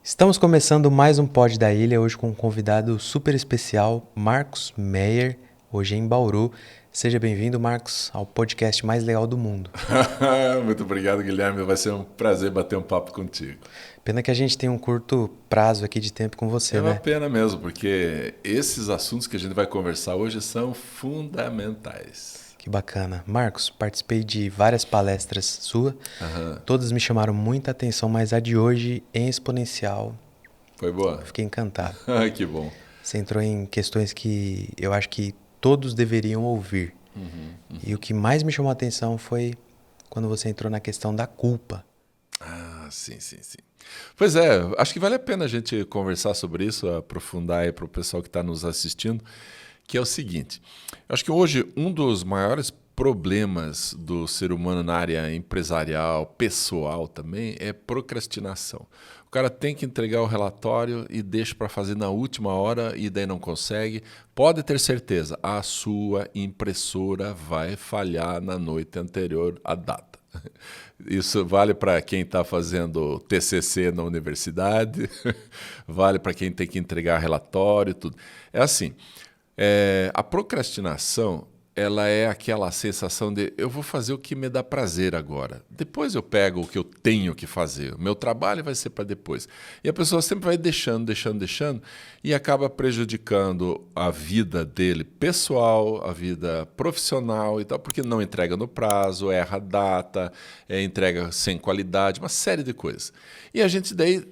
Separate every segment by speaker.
Speaker 1: Estamos começando mais um Pod da Ilha, hoje com um convidado super especial, Marcos Meyer, hoje em Bauru. Seja bem-vindo, Marcos, ao podcast mais legal do mundo.
Speaker 2: Muito obrigado, Guilherme. Vai ser um prazer bater um papo contigo.
Speaker 1: Pena que a gente tem um curto prazo aqui de tempo com você,
Speaker 2: É uma
Speaker 1: né?
Speaker 2: pena mesmo, porque esses assuntos que a gente vai conversar hoje são fundamentais.
Speaker 1: Que bacana. Marcos, participei de várias palestras suas, todas me chamaram muita atenção, mas a de hoje, em exponencial,
Speaker 2: Foi boa?
Speaker 1: fiquei encantado.
Speaker 2: Ai, que bom.
Speaker 1: Você entrou em questões que eu acho que todos deveriam ouvir. E o que mais me chamou a atenção foi quando você entrou na questão da culpa.
Speaker 2: Ah, sim. Pois é, acho que vale a pena a gente conversar sobre isso, aprofundar aí para o pessoal que está nos assistindo, que é o seguinte. Eu acho que hoje um dos maiores problemas do ser humano na área empresarial, pessoal também, é procrastinação. O cara tem que entregar o relatório e deixa para fazer na última hora e daí não consegue. Pode ter certeza, a sua impressora vai falhar na noite anterior à data. Isso vale para quem está fazendo TCC na universidade, vale para quem tem que entregar relatório, tudo. É assim, a procrastinação, ela é aquela sensação de eu vou fazer o que me dá prazer agora. Depois eu pego o que eu tenho que fazer. O meu trabalho vai ser para depois. E a pessoa sempre vai deixando e acaba prejudicando a vida dele pessoal, a vida profissional e tal, porque não entrega no prazo, erra a data, entrega sem qualidade, uma série de coisas. E a gente daí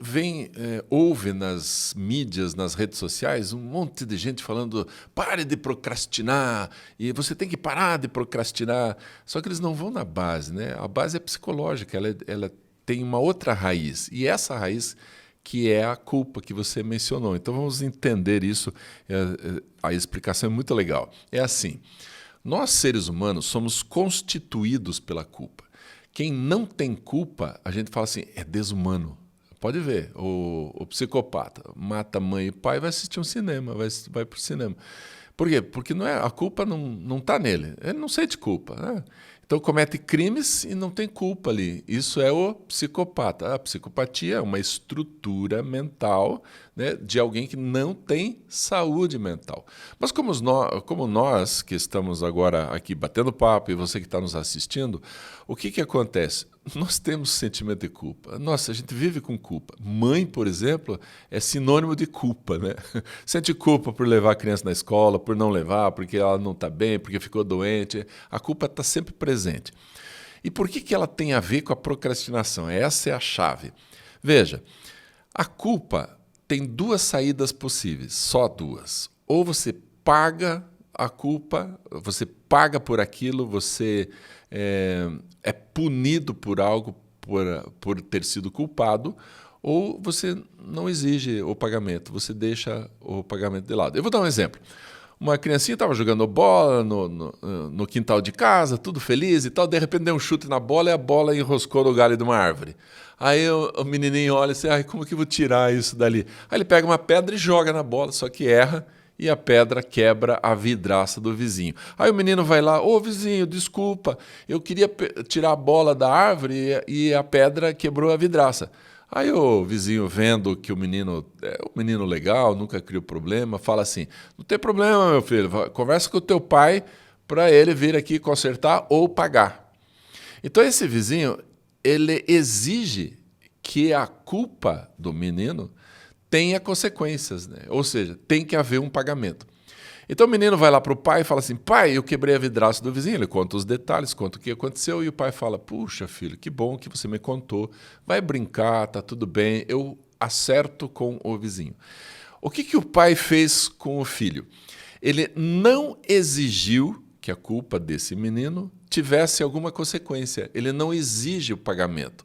Speaker 2: ouve nas mídias, nas redes sociais, um monte de gente falando pare de procrastinar, e você tem que parar de procrastinar. Só que eles não vão na base, né? A base é psicológica, ela tem uma outra raiz. E essa raiz que é a culpa que você mencionou. Então vamos entender isso. A explicação é muito legal. É assim, nós seres humanos somos constituídos pela culpa. Quem não tem culpa, a gente fala assim, é desumano. Pode ver, o psicopata mata mãe e pai, vai assistir um cinema, vai para o cinema. Por quê? Porque a culpa não está nele. Ele não sente culpa, né? Então comete crimes e não tem culpa ali. Isso é o psicopata. A psicopatia é uma estrutura mental, né, de alguém que não tem saúde mental. Mas como nós que estamos agora aqui batendo papo e você que está nos assistindo, o que acontece? Nós temos sentimento de culpa. Nossa, a gente vive com culpa. Mãe, por exemplo, é sinônimo de culpa, né? Sente culpa por levar a criança na escola, por não levar, porque ela não está bem, porque ficou doente. A culpa está sempre presente. E por que ela tem a ver com a procrastinação? Essa é a chave. Veja, a culpa tem duas saídas possíveis, só duas. Ou você paga a culpa, você paga por aquilo, você é punido por algo, por ter sido culpado, ou você não exige o pagamento, você deixa o pagamento de lado. Eu vou dar um exemplo. Uma criancinha estava jogando bola no quintal de casa, tudo feliz e tal, de repente deu um chute na bola e a bola enroscou no galho de uma árvore. Aí o menininho olha e diz, ai, como que eu vou tirar isso dali? Aí ele pega uma pedra e joga na bola, só que erra, e a pedra quebra a vidraça do vizinho. Aí o menino vai lá, ô vizinho, desculpa, eu queria tirar a bola da árvore e a pedra quebrou a vidraça. Aí o vizinho, vendo que o menino é um menino legal, nunca criou problema, fala assim, não tem problema, meu filho, conversa com o teu pai para ele vir aqui consertar ou pagar. Então esse vizinho, ele exige que a culpa do menino tenha consequências, né? Ou seja, tem que haver um pagamento. Então o menino vai lá para o pai e fala assim, pai, eu quebrei a vidraça do vizinho. Ele conta os detalhes, conta o que aconteceu e o pai fala, puxa filho, que bom que você me contou, vai brincar, tá tudo bem, eu acerto com o vizinho. O que o pai fez com o filho? Ele não exigiu que a culpa desse menino tivesse alguma consequência, ele não exige o pagamento.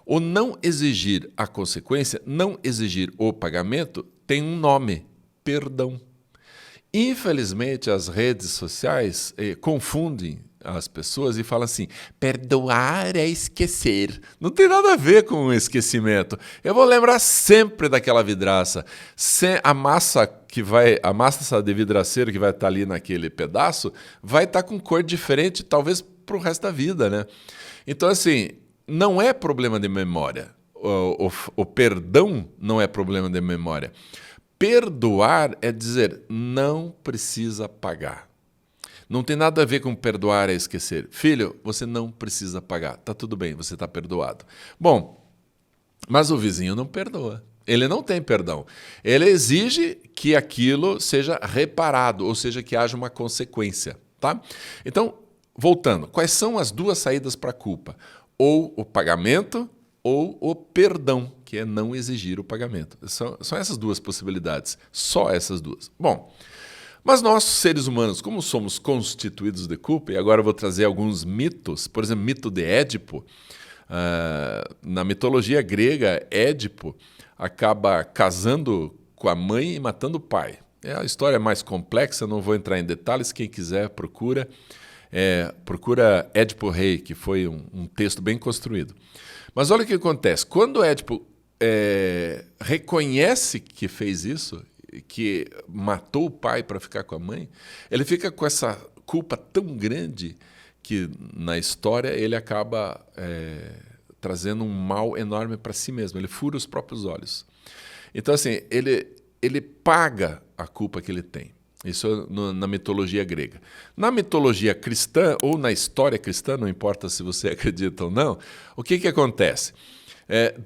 Speaker 2: O não exigir a consequência, não exigir o pagamento, tem um nome, perdão. Infelizmente, as redes sociais confundem as pessoas e falam assim, perdoar é esquecer. Não tem nada a ver com o esquecimento. Eu vou lembrar sempre daquela vidraça. A massa de vidraceiro que vai estar ali naquele pedaço vai estar com cor diferente, talvez para o resto da vida, né? Então, assim, não é problema de memória. o perdão não é problema de memória. Perdoar é dizer, não precisa pagar. Não tem nada a ver com perdoar é esquecer. Filho, você não precisa pagar. Tá tudo bem, você está perdoado. Bom, mas o vizinho não perdoa. Ele não tem perdão. Ele exige que aquilo seja reparado, ou seja, que haja uma consequência. Tá? Então, voltando, quais são as duas saídas para a culpa? Ou o pagamento ou o perdão, que é não exigir o pagamento. São essas duas possibilidades, só essas duas. Bom, mas nós, seres humanos, como somos constituídos de culpa, e agora eu vou trazer alguns mitos, por exemplo, mito de Édipo. Na mitologia grega, Édipo acaba casando com a mãe e matando o pai. É a história mais complexa, não vou entrar em detalhes, quem quiser procura. Procura Édipo Rei, que foi um texto bem construído. Mas olha o que acontece. Quando Édipo reconhece que fez isso, que matou o pai para ficar com a mãe, ele fica com essa culpa tão grande que na história ele acaba trazendo um mal enorme para si mesmo. Ele fura os próprios olhos. Então, assim, ele paga a culpa que ele tem. Isso na mitologia grega. Na mitologia cristã, ou na história cristã, não importa se você acredita ou não, o que acontece?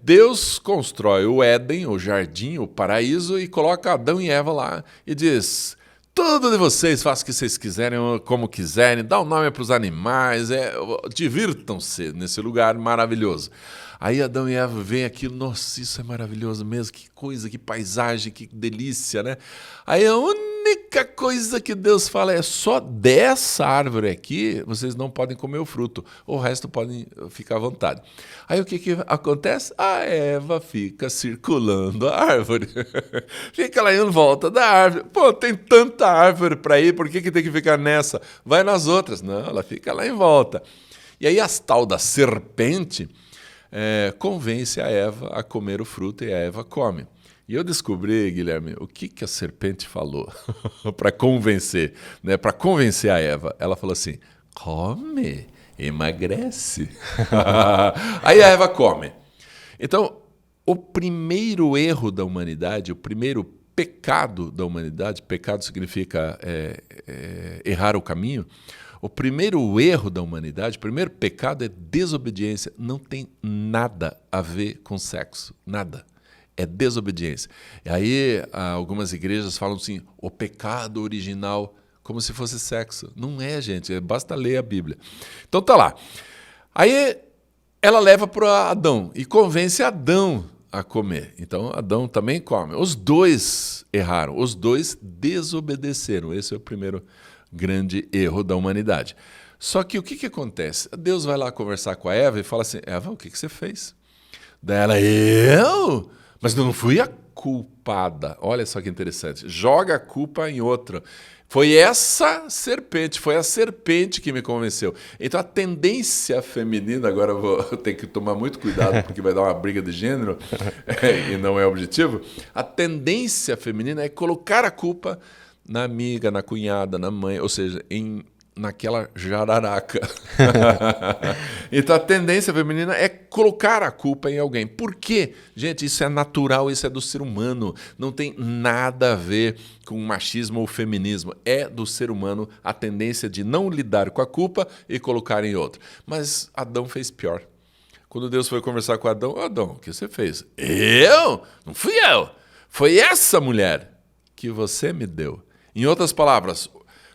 Speaker 2: Deus constrói o Éden, o jardim, o paraíso, e coloca Adão e Eva lá e diz, tudo de vocês, façam o que vocês quiserem, como quiserem, dá um nome para os animais, divirtam-se nesse lugar maravilhoso. Aí Adão e Eva veem aquilo, nossa, isso é maravilhoso mesmo, que coisa, que paisagem, que delícia, né? Aí a única coisa que Deus fala é só dessa árvore aqui, vocês não podem comer o fruto, o resto podem ficar à vontade. Aí o que acontece? A Eva fica circulando a árvore, fica lá em volta da árvore. Pô, tem tanta árvore para ir, por que tem que ficar nessa? Vai nas outras. Não, ela fica lá em volta. E aí as tal da serpente convence a Eva a comer o fruto e a Eva come. E eu descobri, Guilherme, o que a serpente falou para convencer, né? Para convencer a Eva. Ela falou assim, come, emagrece. Aí a Eva come. Então, o primeiro erro da humanidade, o primeiro pecado da humanidade, pecado significa errar o caminho, o primeiro erro da humanidade, o primeiro pecado é desobediência. Não tem nada a ver com sexo, nada. É desobediência. E aí algumas igrejas falam assim, o pecado original, como se fosse sexo. Não é, gente, basta ler a Bíblia. Então tá lá. Aí ela leva para Adão e convence Adão a comer. Então Adão também come. Os dois erraram, os dois desobedeceram. Esse é o primeiro grande erro da humanidade. Só que o que acontece? Deus vai lá conversar com a Eva e fala assim, Eva, o que você fez? Daí ela, eu? Mas não fui a culpada. Olha só que interessante. Joga a culpa em outra. Foi essa serpente, foi a serpente que me convenceu. Então a tendência feminina, agora eu vou ter que tomar muito cuidado porque vai dar uma briga de gênero e não é objetivo, a tendência feminina é colocar a culpa na amiga, na cunhada, na mãe, ou seja, naquela jararaca. Então a tendência feminina é colocar a culpa em alguém. Por quê? Gente, isso é natural, isso é do ser humano. Não tem nada a ver com machismo ou feminismo. É do ser humano a tendência de não lidar com a culpa e colocar em outro. Mas Adão fez pior. Quando Deus foi conversar com Adão, Adão, o que você fez? Eu? Não fui eu. Foi essa mulher que você me deu. Em outras palavras,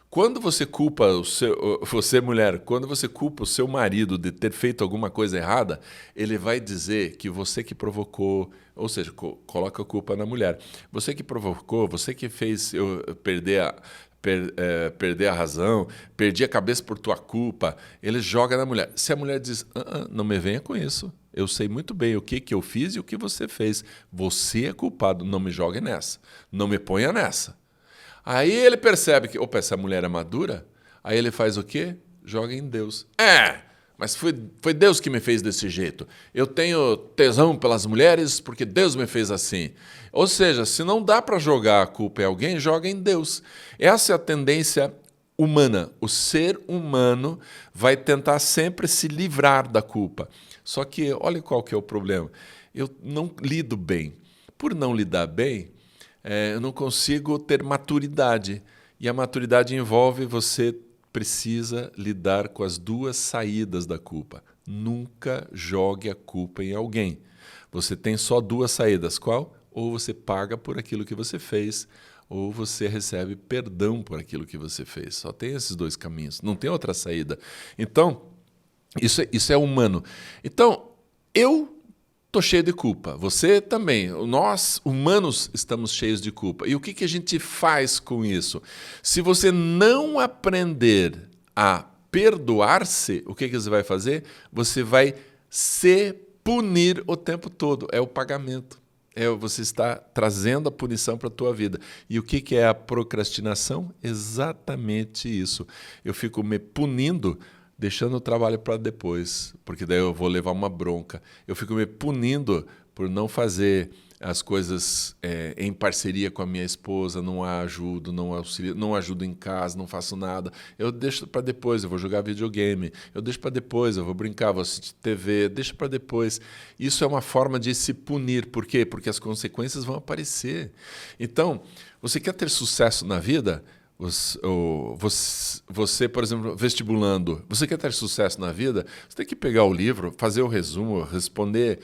Speaker 2: quando você culpa você mulher, quando você culpa o seu marido de ter feito alguma coisa errada, ele vai dizer que você que provocou, ou seja, coloca a culpa na mulher. Você que provocou, você que fez eu perder a razão, perdi a cabeça por tua culpa, ele joga na mulher. Se a mulher diz, não me venha com isso, eu sei muito bem o que eu fiz e o que você fez. Você é culpado, não me jogue nessa, não me ponha nessa. Aí ele percebe que, opa, essa mulher é madura, aí ele faz o quê? Joga em Deus. Mas foi Deus que me fez desse jeito. Eu tenho tesão pelas mulheres porque Deus me fez assim. Ou seja, se não dá para jogar a culpa em alguém, joga em Deus. Essa é a tendência humana. O ser humano vai tentar sempre se livrar da culpa. Só que olha qual que é o problema. eu não lido bem. Por não lidar bem, eu não consigo ter maturidade. E a maturidade envolve você precisa lidar com as duas saídas da culpa. Nunca jogue a culpa em alguém. Você tem só duas saídas. Qual? Ou você paga por aquilo que você fez, ou você recebe perdão por aquilo que você fez. Só tem esses dois caminhos. Não tem outra saída. Então, isso é humano. Então, eu estou cheio de culpa. Você também. Nós, humanos, estamos cheios de culpa. E o que a gente faz com isso? Se você não aprender a perdoar-se, o que você vai fazer? Você vai se punir o tempo todo. É o pagamento. Você está trazendo a punição para a tua vida. E o que é a procrastinação? Exatamente isso. Eu fico me punindo, deixando o trabalho para depois, porque daí eu vou levar uma bronca. Eu fico me punindo por não fazer as coisas em parceria com a minha esposa, não a ajudo, não auxilio, não ajudo em casa, não faço nada. Eu deixo para depois, eu vou jogar videogame. Eu deixo para depois, eu vou brincar, vou assistir TV, deixo para depois. Isso é uma forma de se punir. Por quê? Porque as consequências vão aparecer. Então, você quer ter sucesso na vida? Você, por exemplo, vestibulando, você quer ter sucesso na vida, você tem que pegar o livro, fazer o resumo, responder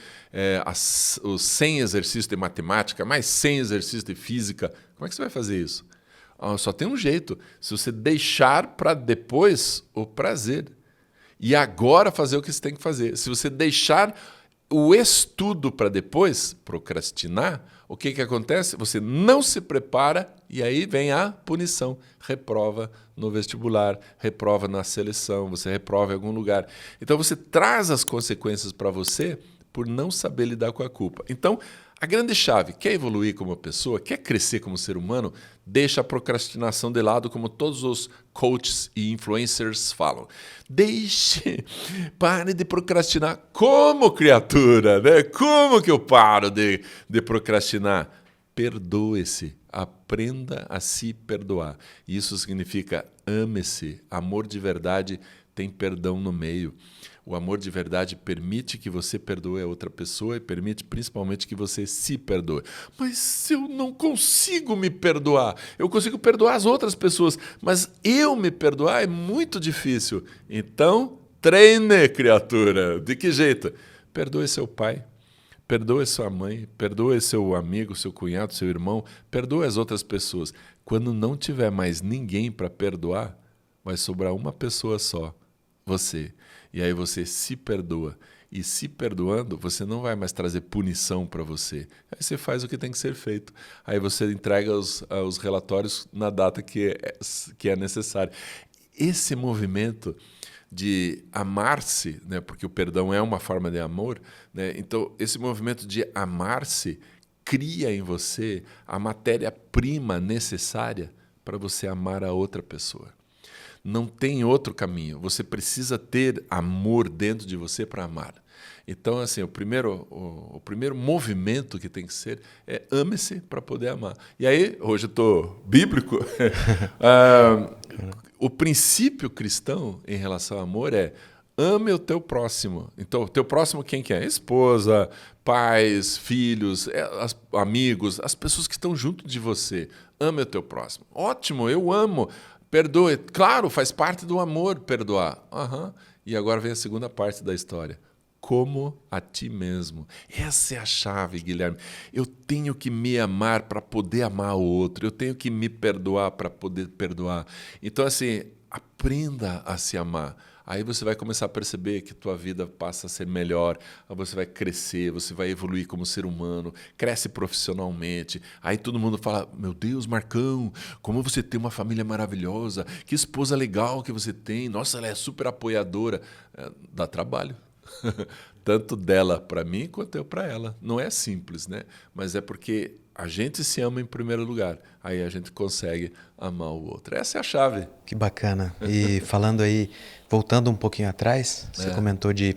Speaker 2: os 100 exercícios de matemática, mais 100 exercícios de física. Como é que você vai fazer isso? Só tem um jeito, se você deixar para depois o prazer. E agora fazer o que você tem que fazer. Se você deixar o estudo para depois, procrastinar, o que acontece? Você não se prepara e aí vem a punição. Reprova no vestibular, reprova na seleção, você reprova em algum lugar. Então você traz as consequências para você por não saber lidar com a culpa. Então, a grande chave, quer evoluir como pessoa, quer crescer como ser humano, deixa a procrastinação de lado, como todos os coaches e influencers falam. Pare de procrastinar. Como, criatura? Né? Como que eu paro de procrastinar? Perdoe-se, aprenda a se perdoar. Isso significa ame-se. Amor de verdade tem perdão no meio. O amor de verdade permite que você perdoe a outra pessoa e permite principalmente que você se perdoe. Mas se eu não consigo me perdoar, eu consigo perdoar as outras pessoas, mas eu me perdoar é muito difícil. Então, treine, criatura. De que jeito? Perdoe seu pai, perdoe sua mãe, perdoe seu amigo, seu cunhado, seu irmão, perdoe as outras pessoas. Quando não tiver mais ninguém para perdoar, vai sobrar uma pessoa só, você. E aí você se perdoa. E se perdoando, você não vai mais trazer punição para você. Aí você faz o que tem que ser feito. Aí você entrega os relatórios na data que é necessário. Esse movimento de amar-se, né, porque o perdão é uma forma de amor, né, então esse movimento de amar-se cria em você a matéria-prima necessária para você amar a outra pessoa. Não tem outro caminho. Você precisa ter amor dentro de você para amar. Então, assim, o primeiro movimento que tem que ser é ame-se para poder amar. E aí, hoje eu estou bíblico, o princípio cristão em relação ao amor é ame o teu próximo. Então, o teu próximo quem que é? Esposa, pais, filhos, amigos, as pessoas que estão junto de você. Ame o teu próximo. Ótimo, eu amo. Perdoe. Claro, faz parte do amor perdoar. E agora vem a segunda parte da história. Como a ti mesmo. Essa é a chave, Guilherme. Eu tenho que me amar para poder amar o outro. Eu tenho que me perdoar para poder perdoar. Então, assim, aprenda a se amar. Aí você vai começar a perceber que tua vida passa a ser melhor, você vai crescer, você vai evoluir como ser humano, cresce profissionalmente. Aí todo mundo fala, meu Deus, Marcão, como você tem uma família maravilhosa, que esposa legal que você tem, nossa, ela é super apoiadora. Dá trabalho. Tanto dela para mim quanto eu para ela. Não é simples, né? Mas é porque a gente se ama em primeiro lugar. Aí a gente consegue amar o outro. Essa é a chave.
Speaker 1: Que bacana. E falando aí, voltando um pouquinho atrás, você comentou de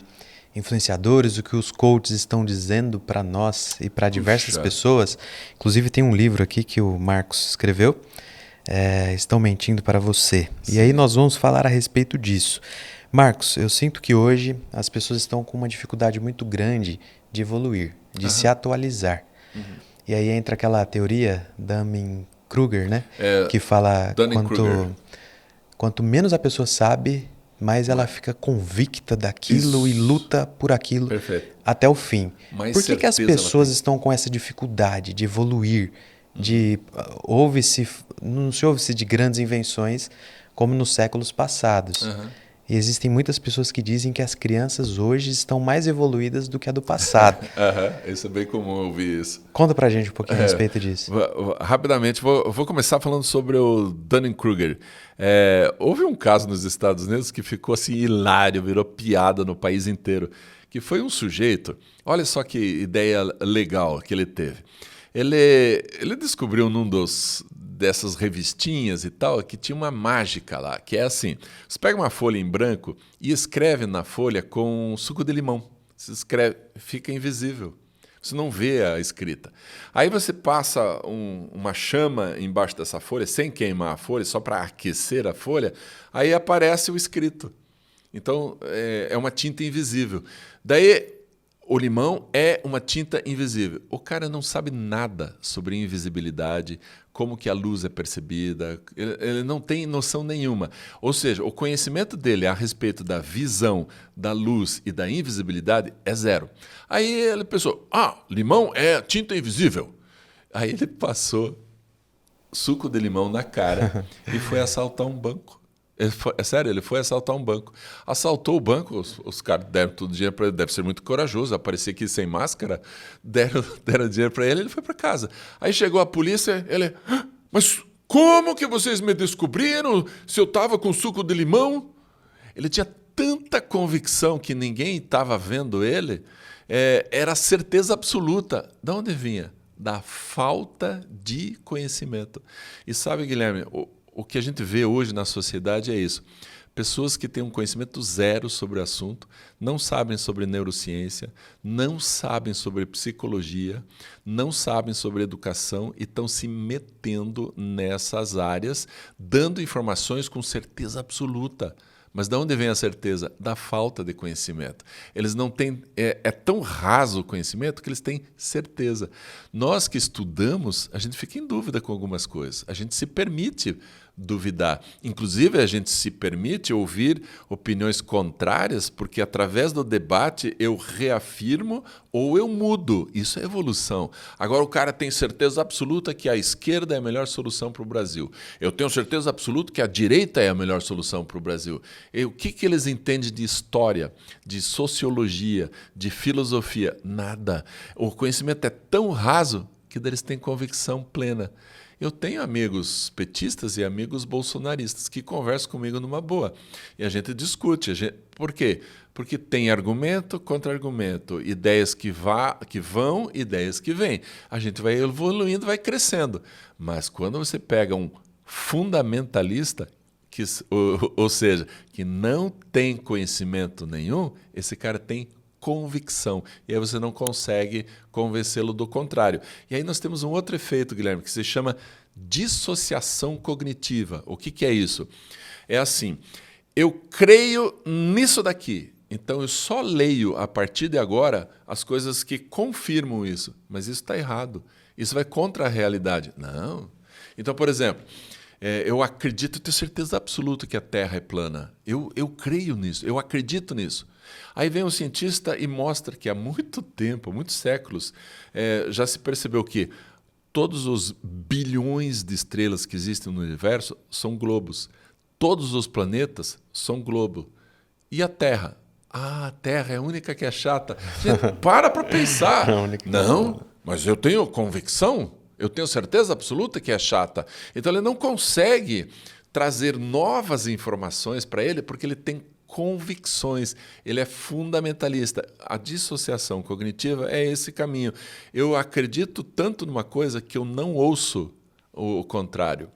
Speaker 1: influenciadores, o que os coaches estão dizendo para nós e para diversas pessoas. Inclusive tem um livro aqui que o Marcos escreveu, Estão Mentindo para Você. Sim. E aí nós vamos falar a respeito disso. Marcos, eu sinto que hoje as pessoas estão com uma dificuldade muito grande de evoluir, de se atualizar. E aí entra aquela teoria Dunning-Kruger, né? Que fala quanto menos a pessoa sabe, mais ela fica convicta daquilo e luta por aquilo até o fim. Por que as pessoas estão com essa dificuldade de evoluir? Não se ouve-se de grandes invenções como nos séculos passados. E existem muitas pessoas que dizem que as crianças hoje estão mais evoluídas do que a do passado.
Speaker 2: Isso é bem comum ouvir isso.
Speaker 1: Conta pra gente um pouquinho a respeito disso.
Speaker 2: Rapidamente, vou começar falando sobre o Dunning-Kruger. Houve um caso nos Estados Unidos que ficou assim hilário, virou piada no país inteiro, que foi um sujeito, olha só que ideia legal que ele teve. Ele descobriu dessas revistinhas e tal, que tinha uma mágica lá, que é assim, você pega uma folha em branco e escreve na folha com suco de limão. Você escreve, fica invisível. Você não vê a escrita. Aí você passa uma chama embaixo dessa folha, sem queimar a folha, só para aquecer a folha, aí aparece o escrito. Então, é uma tinta invisível. Daí, o limão é uma tinta invisível. O cara não sabe nada sobre invisibilidade, como que a luz é percebida, ele não tem noção nenhuma. Ou seja, o conhecimento dele a respeito da visão, da luz e da invisibilidade é zero. Aí ele pensou, limão é tinta invisível. Aí ele passou suco de limão na cara e foi assaltar um banco. Ele foi assaltar um banco. Assaltou o banco, os caras deram todo o dinheiro para ele, deve ser muito corajoso, aparecer aqui sem máscara, deram dinheiro para ele foi para casa. Aí chegou a polícia, mas como que vocês me descobriram se eu estava com suco de limão? Ele tinha tanta convicção que ninguém estava vendo ele, era certeza absoluta. De onde vinha? Da falta de conhecimento. E sabe, Guilherme, o que a gente vê hoje na sociedade é isso. Pessoas que têm um conhecimento zero sobre o assunto, não sabem sobre neurociência, não sabem sobre psicologia, não sabem sobre educação e estão se metendo nessas áreas, dando informações com certeza absoluta. Mas de onde vem a certeza? Da falta de conhecimento. Eles não têm, é tão raso o conhecimento que eles têm certeza. Nós que estudamos, a gente fica em dúvida com algumas coisas. A gente se permite duvidar. Inclusive, a gente se permite ouvir opiniões contrárias, porque através do debate eu reafirmo ou eu mudo. Isso é evolução. Agora o cara tem certeza absoluta que a esquerda é a melhor solução para o Brasil. Eu tenho certeza absoluta que a direita é a melhor solução para o Brasil. E o que eles entendem de história, de sociologia, de filosofia? Nada. O conhecimento é tão raso que eles têm convicção plena. Eu tenho amigos petistas e amigos bolsonaristas que conversam comigo numa boa. E a gente discute. Por quê? Porque tem argumento contra argumento, ideias que vão, ideias que vêm. A gente vai evoluindo, vai crescendo. Mas quando você pega um fundamentalista, ou seja, que não tem conhecimento nenhum, esse cara tem convicção. E aí você não consegue convencê-lo do contrário. E aí nós temos um outro efeito, Guilherme, que se chama dissociação cognitiva. O que é isso? É assim, eu creio nisso daqui, então eu só leio a partir de agora as coisas que confirmam isso. Mas isso está errado. Isso vai contra a realidade. Não. Então, por exemplo, eu acredito, tenho certeza absoluta que a Terra é plana. Eu creio nisso, eu acredito nisso. Aí vem um cientista e mostra que há muito tempo, muitos séculos, já se percebeu que todos os bilhões de estrelas que existem no universo são globos. Todos os planetas são globo. E a Terra? A Terra é a única que é chata. Gente, para pensar. Não, mas eu tenho convicção, eu tenho certeza absoluta que é chata. Então ele não consegue trazer novas informações para ele porque ele tem convicções, ele é fundamentalista. A dissociação cognitiva é esse caminho. Eu acredito tanto numa coisa que eu não ouço o contrário.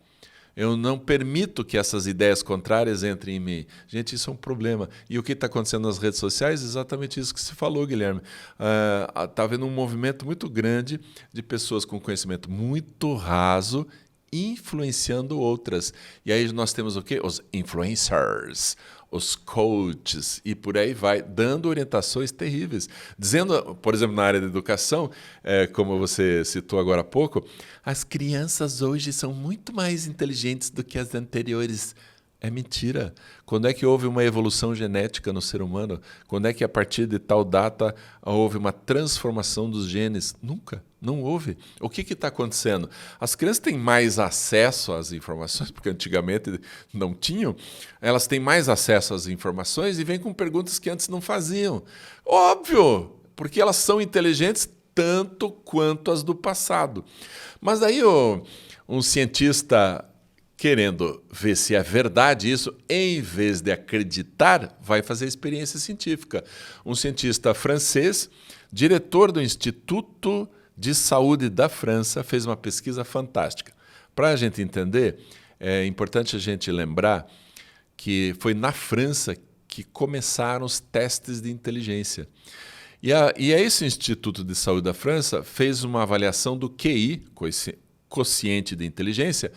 Speaker 2: Eu não permito que essas ideias contrárias entrem em mim. Gente, isso é um problema. E o que está acontecendo nas redes sociais? Exatamente isso que se falou, Guilherme. Está havendo um movimento muito grande de pessoas com conhecimento muito raso influenciando outras. E aí nós temos o quê? Os influencers. os coaches e por aí vai, dando orientações terríveis. Dizendo, por exemplo, na área da educação, como você citou agora há pouco, as crianças hoje são muito mais inteligentes do que as anteriores. É mentira. Quando é que houve uma evolução genética no ser humano? Quando é que a partir de tal data houve uma transformação dos genes? Nunca, não houve. O que está acontecendo? As crianças têm mais acesso às informações, porque antigamente não tinham. Elas têm mais acesso às informações e vêm com perguntas que antes não faziam. Óbvio, porque elas são inteligentes tanto quanto as do passado. Mas daí um cientista, querendo ver se é verdade isso, em vez de acreditar, vai fazer experiência científica. Um cientista francês, diretor do Instituto de Saúde da França, fez uma pesquisa fantástica. Para a gente entender, é importante a gente lembrar que foi na França que começaram os testes de inteligência. E esse Instituto de Saúde da França fez uma avaliação do QI, quociente de inteligência,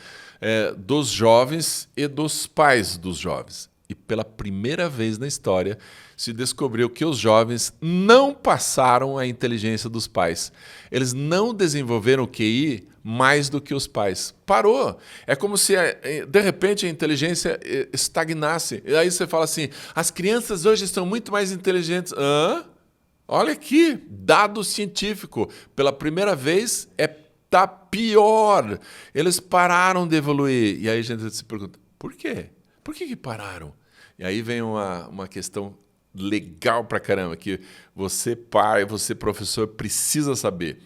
Speaker 2: dos jovens e dos pais dos jovens. E pela primeira vez na história se descobriu que os jovens não passaram a inteligência dos pais. Eles não desenvolveram o QI mais do que os pais. Parou. É como se, de repente, a inteligência estagnasse. E aí você fala assim, as crianças hoje estão muito mais inteligentes. Olha aqui, dado científico. Pela primeira vez, está pior. Eles pararam de evoluir. E aí a gente se pergunta, por quê? Por que pararam? E aí vem uma questão legal pra caramba, que você, pai, você, professor, precisa saber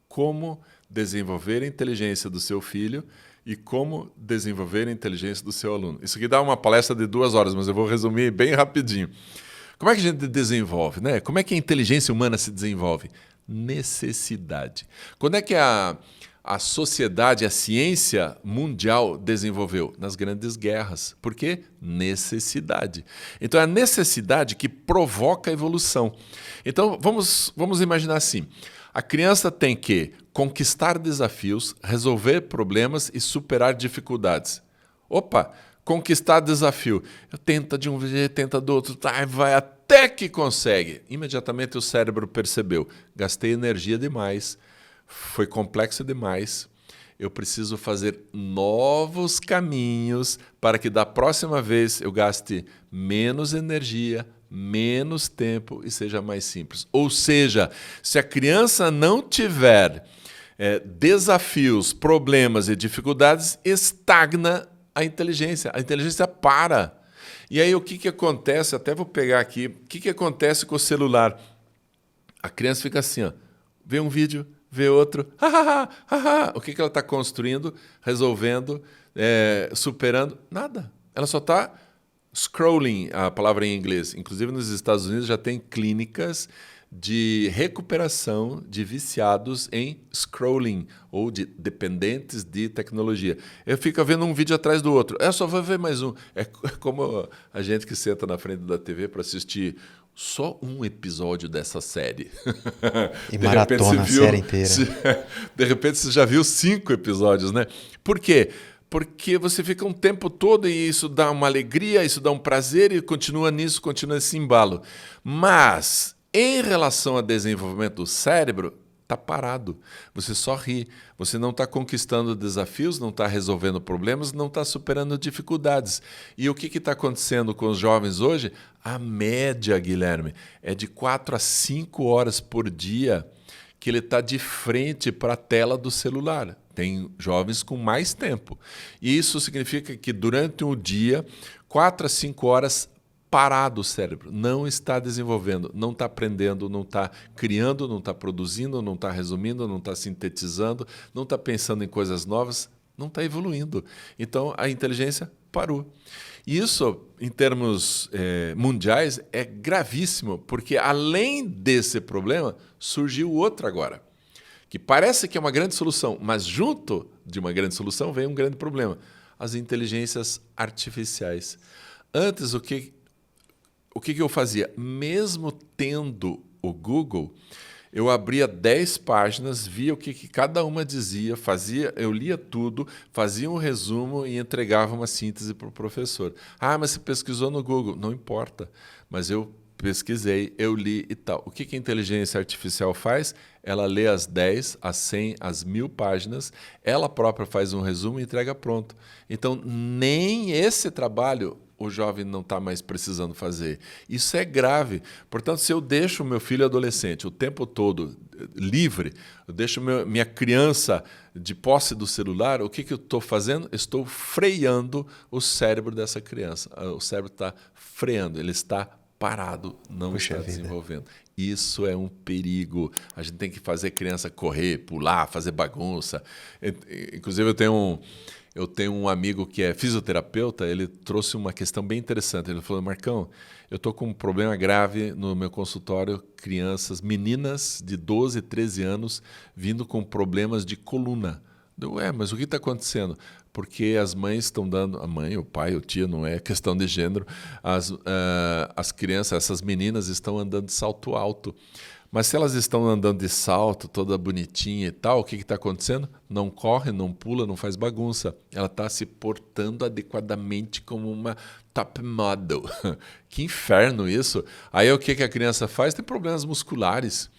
Speaker 2: como desenvolver a inteligência do seu filho e como desenvolver a inteligência do seu aluno. Isso aqui dá uma palestra de 2 horas, mas eu vou resumir bem rapidinho. Como é que a gente desenvolve, né? Como é que a inteligência humana se desenvolve? Necessidade. Quando é que a sociedade, a ciência mundial desenvolveu? Nas grandes guerras. Por quê? Necessidade. Então, é a necessidade que provoca a evolução. Então, vamos imaginar assim. A criança tem que conquistar desafios, resolver problemas e superar dificuldades. Opa! Conquistar desafio. Tenta de um jeito, tenta do outro, vai até que consegue. Imediatamente o cérebro percebeu. Gastei energia demais, foi complexo demais. Eu preciso fazer novos caminhos para que da próxima vez eu gaste menos energia, menos tempo e seja mais simples. Ou seja, se a criança não tiver desafios, problemas e dificuldades, estagna a inteligência para. E aí o que acontece? Até vou pegar aqui. O que acontece com o celular? A criança fica assim, ó, vê um vídeo, vê outro. O que ela está construindo, resolvendo, superando? Nada. Ela só está scrolling, a palavra em inglês. Inclusive nos Estados Unidos já tem clínicas de recuperação de viciados em scrolling ou de dependentes de tecnologia. Eu fico vendo um vídeo atrás do outro. Eu só vou ver mais um. É como a gente que senta na frente da TV para assistir só um episódio dessa série.
Speaker 1: E maratona a série inteira.
Speaker 2: De repente você já viu 5 episódios, né? Por quê? Porque você fica um tempo todo e isso dá uma alegria, isso dá um prazer e continua nisso, continua esse embalo. Mas em relação ao desenvolvimento do cérebro, está parado. Você só ri. Você não está conquistando desafios, não está resolvendo problemas, não está superando dificuldades. E o que está acontecendo com os jovens hoje? A média, Guilherme, é de 4 a 5 horas por dia que ele está de frente para a tela do celular. Tem jovens com mais tempo. E isso significa que durante um dia, 4 a 5 horas parado o cérebro, não está desenvolvendo, não está aprendendo, não está criando, não está produzindo, não está resumindo, não está sintetizando, não está pensando em coisas novas, não está evoluindo. Então, a inteligência parou. E isso, em termos mundiais, é gravíssimo, porque além desse problema, surgiu outro agora, que parece que é uma grande solução, mas junto de uma grande solução vem um grande problema, as inteligências artificiais. Antes, o que eu fazia? Mesmo tendo o Google, Eu abria 10 páginas, via o que cada uma dizia, eu lia tudo, fazia um resumo e entregava uma síntese para o professor. Ah, mas você pesquisou no Google. Não importa, mas eu pesquisei, eu li e tal. O que a inteligência artificial faz? Ela lê as 10, as 100, as 1000 páginas, ela própria faz um resumo e entrega pronto. Então, nem esse trabalho o jovem não está mais precisando fazer. Isso é grave. Portanto, se eu deixo o meu filho adolescente o tempo todo livre, eu deixo minha criança de posse do celular, o que eu estou fazendo? Estou freando o cérebro dessa criança. O cérebro está freando, ele está parado, não está desenvolvendo. Isso é um perigo. A gente tem que fazer a criança correr, pular, fazer bagunça. Inclusive, eu tenho um amigo que é fisioterapeuta, ele trouxe uma questão bem interessante. Ele falou, Marcão, eu estou com um problema grave no meu consultório, crianças, meninas de 12, 13 anos, vindo com problemas de coluna. Mas o que está acontecendo? Porque as mães estão dando, a mãe, o pai, o tio, não é questão de gênero, as crianças, essas meninas estão andando de salto alto. Mas se elas estão andando de salto, toda bonitinha e tal, o que está acontecendo? Não corre, não pula, não faz bagunça. Ela está se portando adequadamente como uma top model. Que inferno isso! Aí o que a criança faz? Tem problemas musculares.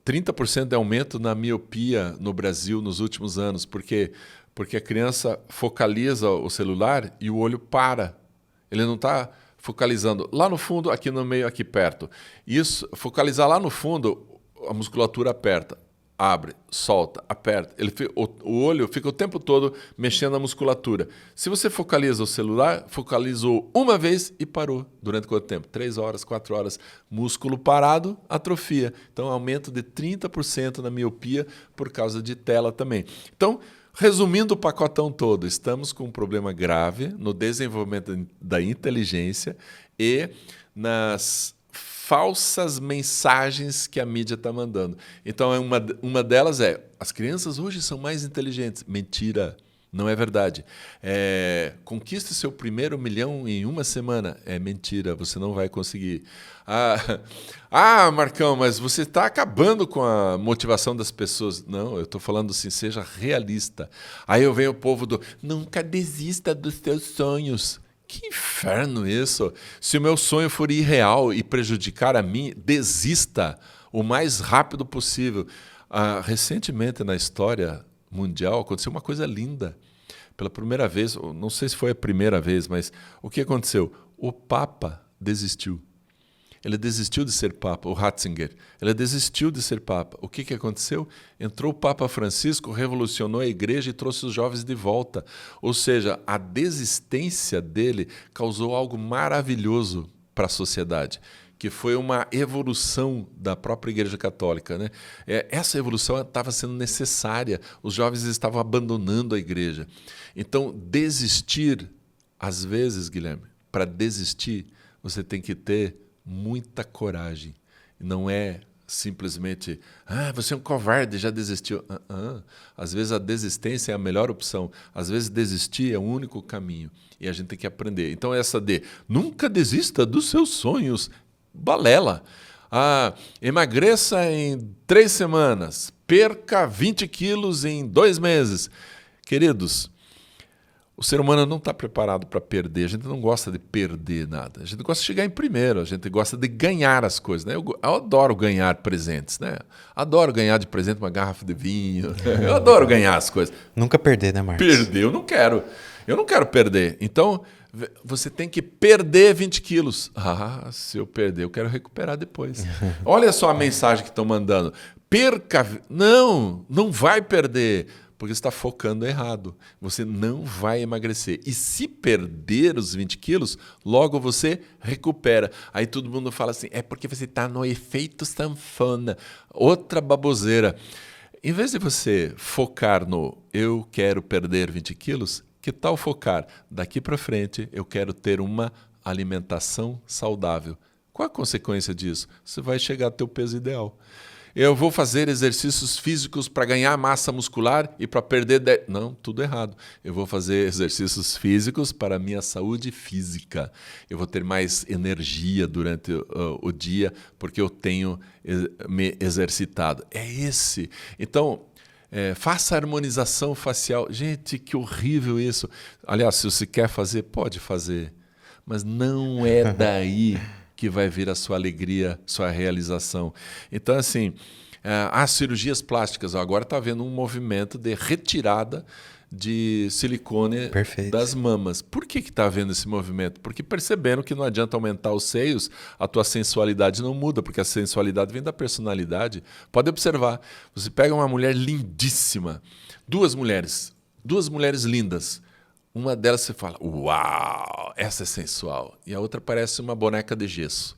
Speaker 2: 30% de aumento na miopia no Brasil nos últimos anos. Por quê? Porque a criança focaliza o celular e o olho para. Ele não está focalizando lá no fundo, aqui no meio, aqui perto. Isso, focalizar lá no fundo, a musculatura aperta, abre, solta, aperta. O olho fica o tempo todo mexendo na musculatura. Se você focaliza o celular, focalizou uma vez e parou. Durante quanto tempo? 3 horas, 4 horas. Músculo parado, atrofia. Então, aumento de 30% na miopia por causa de tela também. Então, resumindo o pacotão todo, estamos com um problema grave no desenvolvimento da inteligência e nas falsas mensagens que a mídia está mandando. Então, uma delas é, as crianças hoje são mais inteligentes. Mentira, não é verdade. Conquiste seu primeiro 1 milhão em uma semana. É mentira, você não vai conseguir. Marcão, mas você está acabando com a motivação das pessoas. Não, eu estou falando assim, seja realista. Aí eu venho o povo nunca desista dos seus sonhos. Que inferno isso! Se o meu sonho for irreal e prejudicar a mim, desista o mais rápido possível. Recentemente, na história mundial, aconteceu uma coisa linda. Pela primeira vez, não sei se foi a primeira vez, mas o que aconteceu? O Papa desistiu. Ele desistiu de ser Papa, o Ratzinger. Ele desistiu de ser Papa. O que aconteceu? Entrou o Papa Francisco, revolucionou a igreja e trouxe os jovens de volta. Ou seja, a desistência dele causou algo maravilhoso para a sociedade, que foi uma evolução da própria Igreja Católica, né? Essa evolução estava sendo necessária. Os jovens estavam abandonando a igreja. Então, desistir, às vezes, Guilherme, para desistir, você tem que ter muita coragem. Não é simplesmente, você é um covarde, já desistiu. Às vezes a desistência é a melhor opção. Às vezes desistir é o único caminho. E a gente tem que aprender. Então essa de nunca desista dos seus sonhos, balela. Emagreça em 3 semanas, perca 20 quilos em 2 meses. Queridos, o ser humano não está preparado para perder. A gente não gosta de perder nada. A gente gosta de chegar em primeiro. A gente gosta de ganhar as coisas, né? Eu adoro ganhar presentes, né? Adoro ganhar de presente uma garrafa de vinho. Eu adoro ganhar as coisas.
Speaker 1: Nunca perder, né, Marcos?
Speaker 2: Perder, eu não quero. Eu não quero perder. Então, você tem que perder 20 quilos. Se eu perder, eu quero recuperar depois. Olha só a mensagem que estão mandando. Perca. Não vai perder. Porque você está focando errado. Você não vai emagrecer. E se perder os 20 quilos, logo você recupera. Aí todo mundo fala assim, é porque você está no efeito sanfona. Outra baboseira. Em vez de você focar no eu quero perder 20 quilos, que tal focar? Daqui para frente eu quero ter uma alimentação saudável. Qual a consequência disso? Você vai chegar ao teu peso ideal. Eu vou fazer exercícios físicos para ganhar massa muscular e para perder... Não, tudo errado. Eu vou fazer exercícios físicos para a minha saúde física. Eu vou ter mais energia durante o dia porque eu tenho me exercitado. É esse. Então, faça harmonização facial. Gente, que horrível isso. Aliás, se você quer fazer, pode fazer. Mas não é daí que vai vir a sua alegria, sua realização. Então, assim, as cirurgias plásticas, agora está havendo um movimento de retirada de silicone das mamas. Por que está havendo esse movimento? Porque perceberam que não adianta aumentar os seios, a tua sensualidade não muda, porque a sensualidade vem da personalidade. Pode observar, você pega uma mulher lindíssima, duas mulheres lindas, uma delas você fala, uau, essa é sensual, e a outra parece uma boneca de gesso.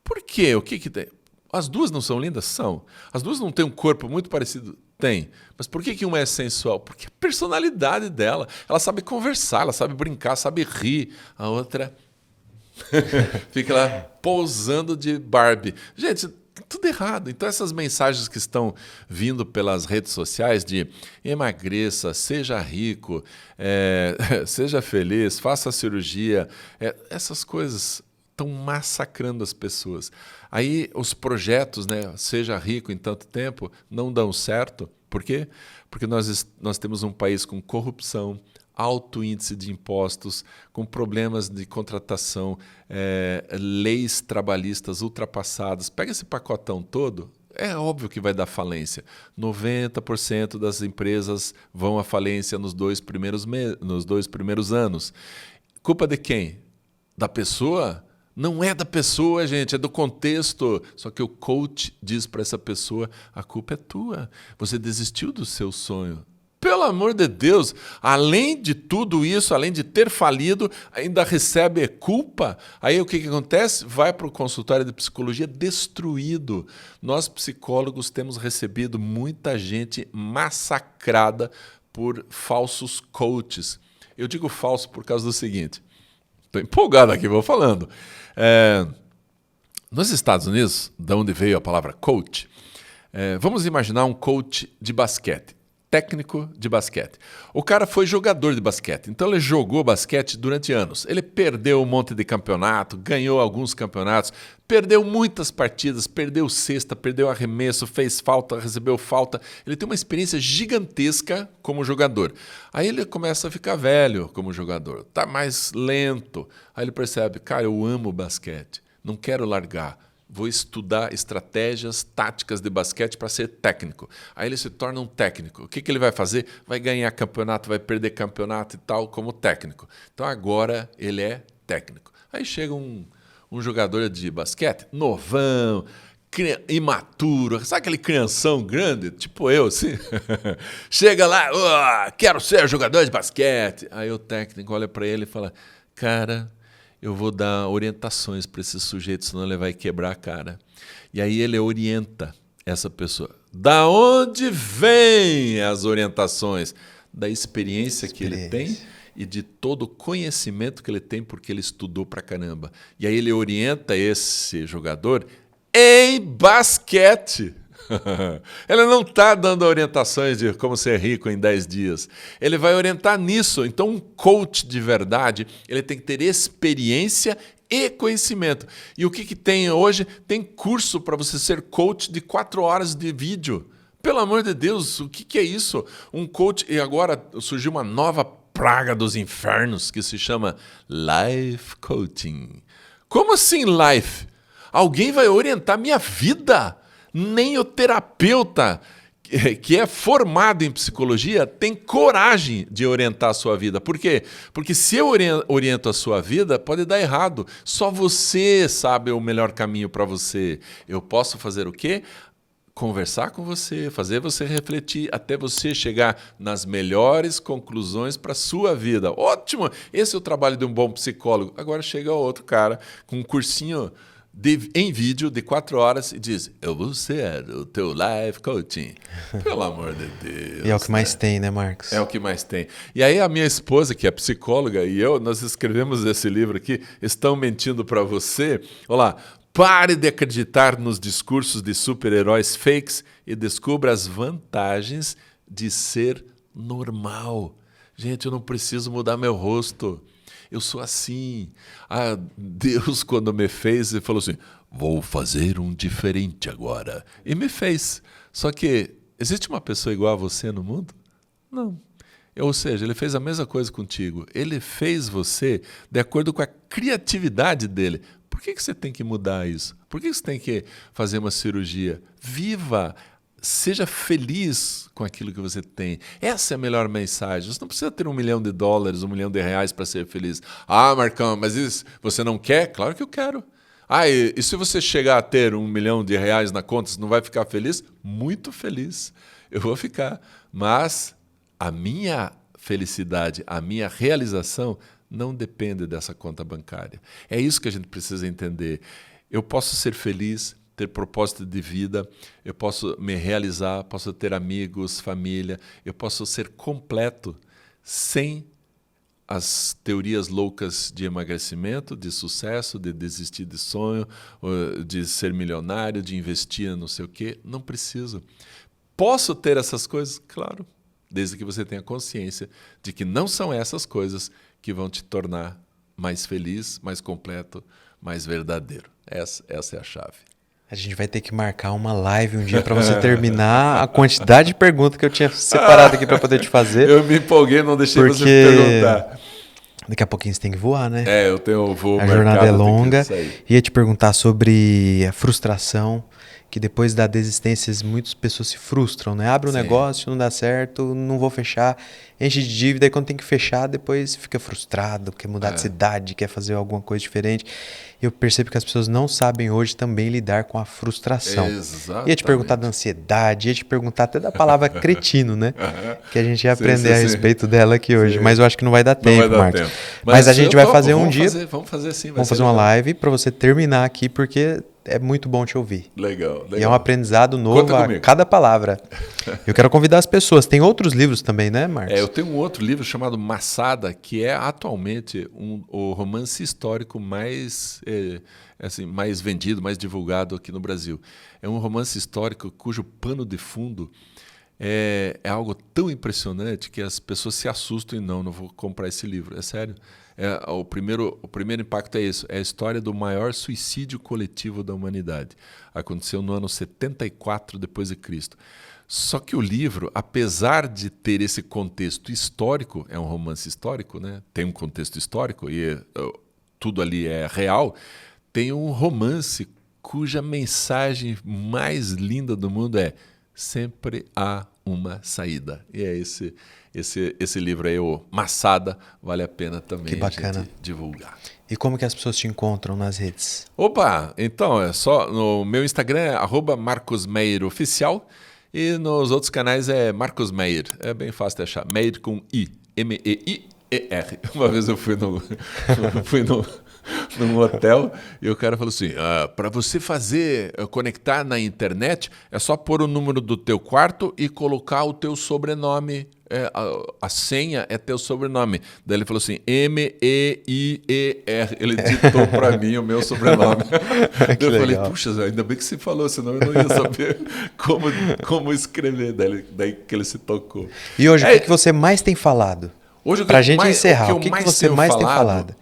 Speaker 2: Por quê? O que tem? As duas não são lindas? São. As duas não têm um corpo muito parecido? Tem. Mas por que uma é sensual? Porque a personalidade dela. Ela sabe conversar, ela sabe brincar, sabe rir. A outra fica lá pousando de Barbie. Gente, tudo errado. Então essas mensagens que estão vindo pelas redes sociais de emagreça, seja rico, seja feliz, faça a cirurgia, essas coisas estão massacrando as pessoas. Aí os projetos, né, seja rico em tanto tempo, não dão certo. Por quê? Porque nós temos um país com corrupção, alto índice de impostos, com problemas de contratação, leis trabalhistas ultrapassadas. Pega esse pacotão todo, é óbvio que vai dar falência. 90% das empresas vão à falência nos dois primeiros anos. Culpa de quem? Da pessoa? Não é da pessoa, gente, é do contexto. Só que o coach diz para essa pessoa, a culpa é tua. Você desistiu do seu sonho. Pelo amor de Deus, além de tudo isso, além de ter falido, ainda recebe culpa. Aí o que acontece? Vai para o consultório de psicologia destruído. Nós, psicólogos, temos recebido muita gente massacrada por falsos coaches. Eu digo falso por causa do seguinte. Estou empolgado aqui, vou falando. Nos Estados Unidos, de onde veio a palavra coach, vamos imaginar um coach de basquete, técnico de basquete. O cara foi jogador de basquete, então ele jogou basquete durante anos. Ele perdeu um monte de campeonato, ganhou alguns campeonatos, perdeu muitas partidas, perdeu cesta, perdeu arremesso, fez falta, recebeu falta. Ele tem uma experiência gigantesca como jogador. Aí ele começa a ficar velho como jogador, tá mais lento. Aí ele percebe, cara, eu amo basquete, não quero largar. Vou estudar estratégias, táticas de basquete para ser técnico. Aí ele se torna um técnico. O que ele vai fazer? Vai ganhar campeonato, vai perder campeonato e tal, como técnico. Então agora ele é técnico. Aí chega um jogador de basquete, novão, imaturo, sabe aquele crianção grande? Tipo eu, assim. Chega lá, quero ser jogador de basquete. Aí o técnico olha para ele e fala, cara, eu vou dar orientações para esse sujeito, senão ele vai quebrar a cara. E aí ele orienta essa pessoa. Da onde vêm as orientações? Da experiência que ele tem e de todo o conhecimento que ele tem, porque ele estudou pra caramba. E aí ele orienta esse jogador em basquete. Ele não está dando orientações de como ser rico em 10 dias. Ele vai orientar nisso. Então, um coach de verdade, ele tem que ter experiência e conhecimento. E o que tem hoje? Tem curso para você ser coach de 4 horas de vídeo. Pelo amor de Deus, o que é isso? Um coach... E agora surgiu uma nova praga dos infernos que se chama Life Coaching. Como assim life? Alguém vai orientar minha vida? Nem o terapeuta que é formado em psicologia tem coragem de orientar a sua vida. Por quê? Porque se eu oriento a sua vida, pode dar errado. Só você sabe o melhor caminho para você. Eu posso fazer o quê? Conversar com você, fazer você refletir, até você chegar nas melhores conclusões para a sua vida. Ótimo! Esse é o trabalho de um bom psicólogo. Agora chega outro cara com um cursinho em vídeo de 4 horas e diz, eu vou ser o teu life coaching. Pelo amor de Deus.
Speaker 1: E é o que mais tem, né, Marcos?
Speaker 2: É o que mais tem. E aí a minha esposa, que é psicóloga, e eu, nós escrevemos esse livro aqui, Estão Mentindo para Você. Olha lá, Pare de acreditar nos discursos de super-heróis fakes e descubra as vantagens de ser normal. Gente, eu não preciso mudar meu rosto. Eu sou assim. Ah, Deus, quando me fez, ele falou assim, vou fazer um diferente agora. E me fez. Só que, existe uma pessoa igual a você no mundo? Não. Ou seja, ele fez a mesma coisa contigo. Ele fez você de acordo com a criatividade dele. Por que você tem que mudar isso? Por que você tem que fazer uma cirurgia? Viva! Seja feliz com aquilo que você tem. Essa é a melhor mensagem. Você não precisa ter $1 milhão, $1 milhão para ser feliz. Ah, Marcão, mas isso você não quer? Claro que eu quero. Ah, e se você chegar a ter $1 milhão na conta, você não vai ficar feliz? Muito feliz. Eu vou ficar. Mas a minha felicidade, a minha realização não depende dessa conta bancária. É isso que a gente precisa entender. Eu posso ser feliz, ter propósito de vida, eu posso me realizar, posso ter amigos, família, eu posso ser completo sem as teorias loucas de emagrecimento, de sucesso, de desistir de sonho, de ser milionário, de investir em não sei o quê. Não preciso. Posso ter essas coisas? Claro, desde que você tenha consciência de que não são essas coisas que vão te tornar mais feliz, mais completo, mais verdadeiro. Essa é a chave.
Speaker 1: A gente vai ter que marcar uma live um dia para você terminar a quantidade de perguntas que eu tinha separado aqui para poder te fazer.
Speaker 2: Eu me empolguei, não deixei você me perguntar.
Speaker 1: Daqui a pouquinho você tem que voar, né?
Speaker 2: Eu tenho voo.
Speaker 1: A jornada é longa. Ia te perguntar sobre a frustração, que depois da desistência muitas pessoas se frustram, né? Abre um negócio, não dá certo, não vou fechar, enche de dívida, e quando tem que fechar, depois fica frustrado, quer mudar de cidade, quer fazer alguma coisa diferente. Eu percebo que as pessoas não sabem hoje também lidar com a frustração.
Speaker 2: Exatamente.
Speaker 1: Ia te perguntar da ansiedade, ia te perguntar até da palavra cretino, né? Que a gente ia aprender a respeito dela aqui hoje. Mas eu acho que não vai dar tempo, Marcos. Mas a gente vai fazer um dia.
Speaker 2: Vamos fazer sim.
Speaker 1: Vamos fazer uma live para você terminar aqui, porque é muito bom te ouvir.
Speaker 2: Legal.
Speaker 1: E é um aprendizado novo a cada palavra. Eu quero convidar as pessoas. Tem outros livros também, né, Marcos?
Speaker 2: Eu tenho um outro livro chamado Massada, que é atualmente o romance histórico mais vendido, mais divulgado aqui no Brasil. É um romance histórico cujo pano de fundo é algo tão impressionante que as pessoas se assustam e não vou comprar esse livro. É sério. O primeiro impacto é isso. É a história do maior suicídio coletivo da humanidade. Aconteceu no ano 74 depois de Cristo. Só que o livro, apesar de ter esse contexto histórico, é um romance histórico, né? Tem um contexto histórico e tudo ali é real, tem um romance cuja mensagem mais linda do mundo é sempre há uma saída. E é esse livro aí, o Massada, vale a pena também
Speaker 1: a gente
Speaker 2: divulgar.
Speaker 1: E como que as pessoas te encontram nas redes?
Speaker 2: Opa, então é só no meu Instagram é @marcosmeieroficial e nos outros canais é Marcos Meier. É bem fácil de achar. Meier com I, M-E-I-E-R. Uma vez eu fui num hotel e o cara falou assim, para você conectar na internet, é só pôr o número do teu quarto e colocar o teu sobrenome. A senha é teu sobrenome. Daí ele falou assim, M-E-I-E-R. Ele ditou para mim o meu sobrenome. Eu falei, puxa, ainda bem que você falou, senão eu não ia saber como escrever. Daí que ele se tocou.
Speaker 1: E hoje, o que você mais tem falado? Para a gente encerrar, o que você mais tem falado?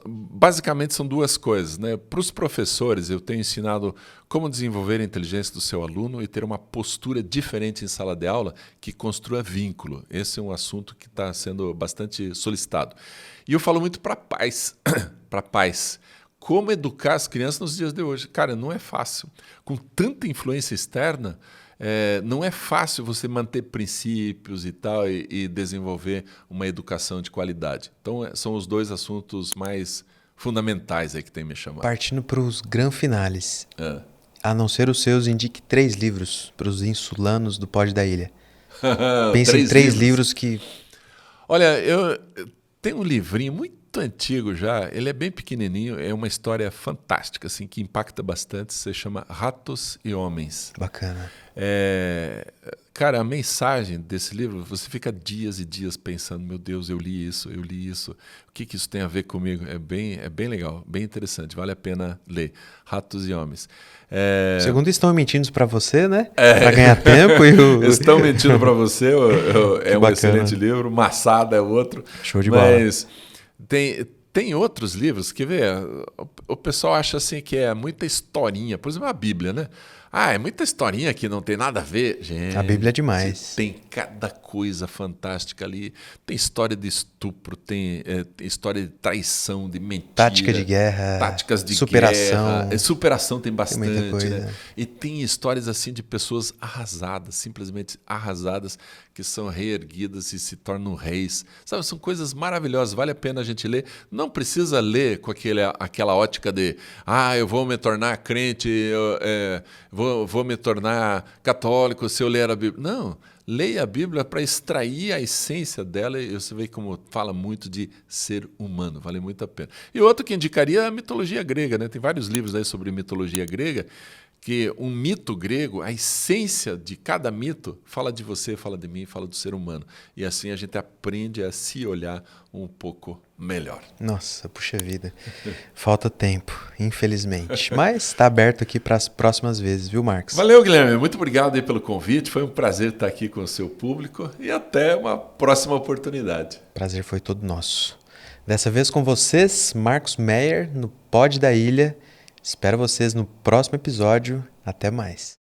Speaker 2: Basicamente são duas coisas, né? Para os professores, eu tenho ensinado como desenvolver a inteligência do seu aluno e ter uma postura diferente em sala de aula que construa vínculo. Esse é um assunto que está sendo bastante solicitado. E eu falo muito para pais, como educar as crianças nos dias de hoje. Cara, não é fácil. Com tanta influência externa, não é fácil você manter princípios e tal e desenvolver uma educação de qualidade. Então, são os dois assuntos mais fundamentais aí que tem me chamado.
Speaker 1: Partindo para os gran finales. A não ser os seus, indique 3 livros para os insulanos do Pod da Ilha. Pense em 3 livros que...
Speaker 2: Olha, eu tenho um livrinho muito antigo já, ele é bem pequenininho, é uma história fantástica, assim, que impacta bastante, se chama Ratos e Homens.
Speaker 1: Bacana.
Speaker 2: cara, a mensagem desse livro, você fica dias e dias pensando, meu Deus, eu li isso, o que isso tem a ver comigo? É bem legal, bem interessante, vale a pena ler. Ratos e Homens.
Speaker 1: Segundo estão mentindo para você, né? Para ganhar tempo.
Speaker 2: Estão mentindo para você, é um
Speaker 1: bacana.
Speaker 2: Excelente livro, Massada é outro.
Speaker 1: Show de bola.
Speaker 2: Mas tem outros livros que, o pessoal acha assim que é muita historinha, por exemplo, a Bíblia, né? É muita historinha que não tem nada a ver. Gente,
Speaker 1: a Bíblia é demais.
Speaker 2: Tem cada coisa fantástica ali. Tem história de estupro, tem história de traição, de mentira.
Speaker 1: Tática de guerra.
Speaker 2: Táticas de
Speaker 1: superação.
Speaker 2: guerra. Superação tem bastante.
Speaker 1: Tem muita coisa.
Speaker 2: Né? E tem histórias assim de pessoas arrasadas, simplesmente arrasadas, que são reerguidas e se tornam reis. Sabe, são coisas maravilhosas, vale a pena a gente ler. Não precisa ler com aquela ótica de eu vou me tornar crente, vou me tornar católico se eu ler a Bíblia. Não, leia a Bíblia para extrair a essência dela e você vê como fala muito de ser humano, vale muito a pena. E outro que indicaria é a mitologia grega, né? Tem vários livros aí sobre mitologia grega, que um mito grego, a essência de cada mito fala de você, fala de mim, fala do ser humano. E assim a gente aprende a se olhar um pouco melhor.
Speaker 1: Nossa, puxa vida. Falta tempo, infelizmente. Mas está aberto aqui para as próximas vezes, viu, Marcos?
Speaker 2: Valeu, Guilherme. Muito obrigado aí pelo convite. Foi um prazer estar aqui com o seu público e até uma próxima oportunidade.
Speaker 1: Prazer foi todo nosso. Dessa vez com vocês, Marcos Meyer, no Pod da Ilha. Espero vocês no próximo episódio. Até mais.